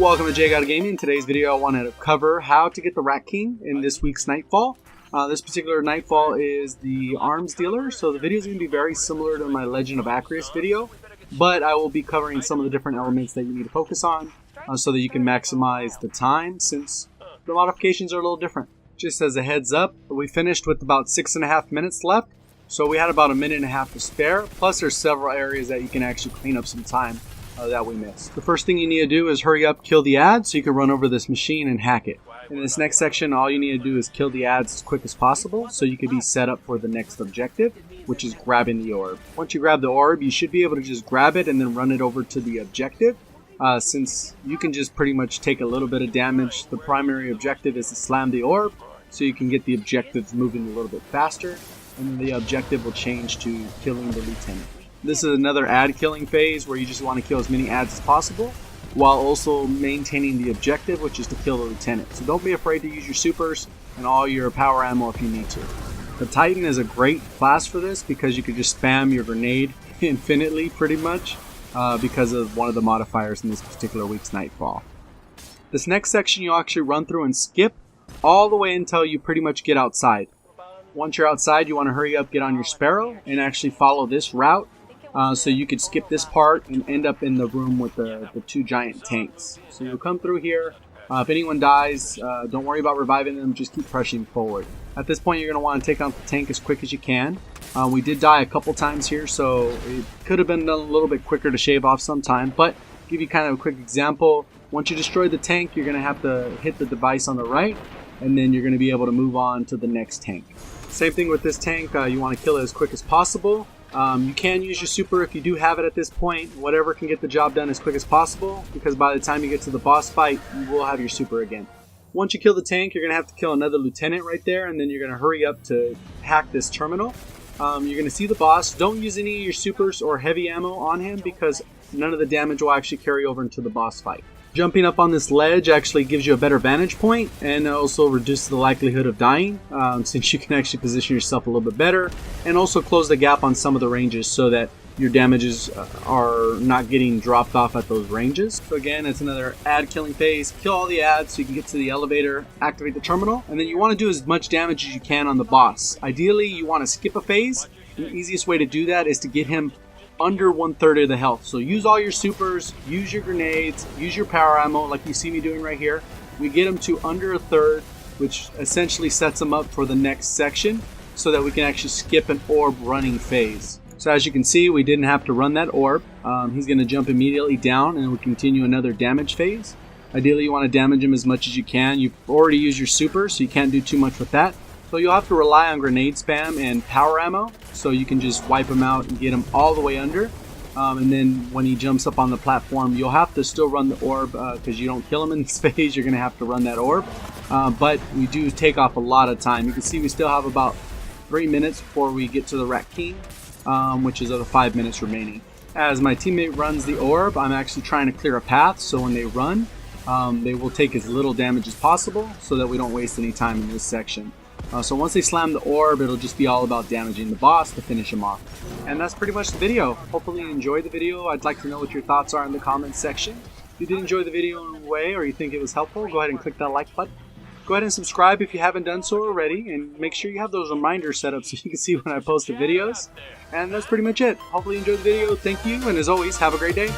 Welcome to JGOD Gaming. In today's video I wanted to cover how to get the Ratking in this week's Nightfall. This particular Nightfall is the Arms Dealer, so the video is going to be very similar to my Legend of Acreus video, but I will be covering some of the different elements that you need to focus on so that you can maximize the time, since the modifications are a little different. Just as a heads up, we finished with about 6.5 minutes left, so we had about 1.5 minutes to spare, plus there's several areas that you can actually clean up some time that we missed. The first thing you need to do is hurry up, kill the ad so you can run over this machine and hack it. In this next section, all you need to do is kill the ads as quick as possible so you can be set up for the next objective, which is grabbing the orb. Once you grab the orb, you should be able to just grab it and then run it over to the objective. Since you can just pretty much take a little bit of damage, the primary objective is to slam the orb so you can get the objectives moving a little bit faster, and then the objective will change to killing the lieutenant. This is another ad killing phase where you just want to kill as many ads as possible while also maintaining the objective, which is to kill the lieutenant. So don't be afraid to use your supers and all your power ammo if you need to. The Titan is a great class for this because you can just spam your grenade infinitely pretty much because of one of the modifiers in this particular week's Nightfall. This next section you'll actually run through and skip all the way until you pretty much get outside. Once you're outside, you want to hurry up, get on your Sparrow, and actually follow this route. So you could skip this part and end up in the room with the two giant tanks. So you'll come through here. If anyone dies, don't worry about reviving them, just keep pushing forward. At this point, you're going to want to take out the tank as quick as you can. We did die a couple times here, so it could have been done a little bit quicker to shave off some time. But give you kind of a quick example. Once you destroy the tank, you're going to have to hit the device on the right, and then you're going to be able to move on to the next tank. Same thing with this tank. You want to kill it as quick as possible. You can use your super if you do have it at this point. Whatever can get the job done as quick as possible, because by the time you get to the boss fight, you will have your super again. Once you kill the tank, you're going to have to kill another lieutenant right there, and then you're going to hurry up to hack this terminal. You're going to see the boss. Don't use any of your supers or heavy ammo on him because none of the damage will actually carry over into the boss fight. Jumping up on this ledge actually gives you a better vantage point and also reduces the likelihood of dying since you can actually position yourself a little bit better, and also close the gap on some of the ranges so that your damages are not getting dropped off at those ranges. So again, it's another ad killing phase. Kill all the ads so you can get to the elevator, activate the terminal, and then you want to do as much damage as you can on the boss. Ideally, you want to skip a phase. The easiest way to do that is to get him under 1/3 of the health. So use all your supers, use your grenades, use your power ammo like you see me doing right here. We get him to under 1/3, which essentially sets him up for the next section so that we can actually skip an orb running phase. So as you can see, we didn't have to run that orb. He's going to jump immediately down and we'll continue another damage phase. Ideally, you want to damage him as much as you can. You've already used your super, so you can't do too much with that. So you'll have to rely on grenade spam and power ammo, so you can just wipe him out and get him all the way under. And then when he jumps up on the platform, you'll have to still run the orb because you don't kill him in this phase. You're going to have to run that orb. But we do take off a lot of time. You can see we still have about 3 minutes before we get to the Ratking, which is the 5 minutes remaining. As my teammate runs the orb, I'm actually trying to clear a path, so when they run, they will take as little damage as possible so that we don't waste any time in this section. So once they slam the orb, it'll just be all about damaging the boss to finish him off. And that's pretty much the video. Hopefully you enjoyed the video. I'd like to know what your thoughts are in the comments section. If you did enjoy the video in a way, or you think it was helpful, go ahead and click that like button. Go ahead and subscribe if you haven't done so already, and make sure you have those reminders set up so you can see when I post the videos. And that's pretty much it. Hopefully you enjoyed the video. Thank you, and as always, have a great day.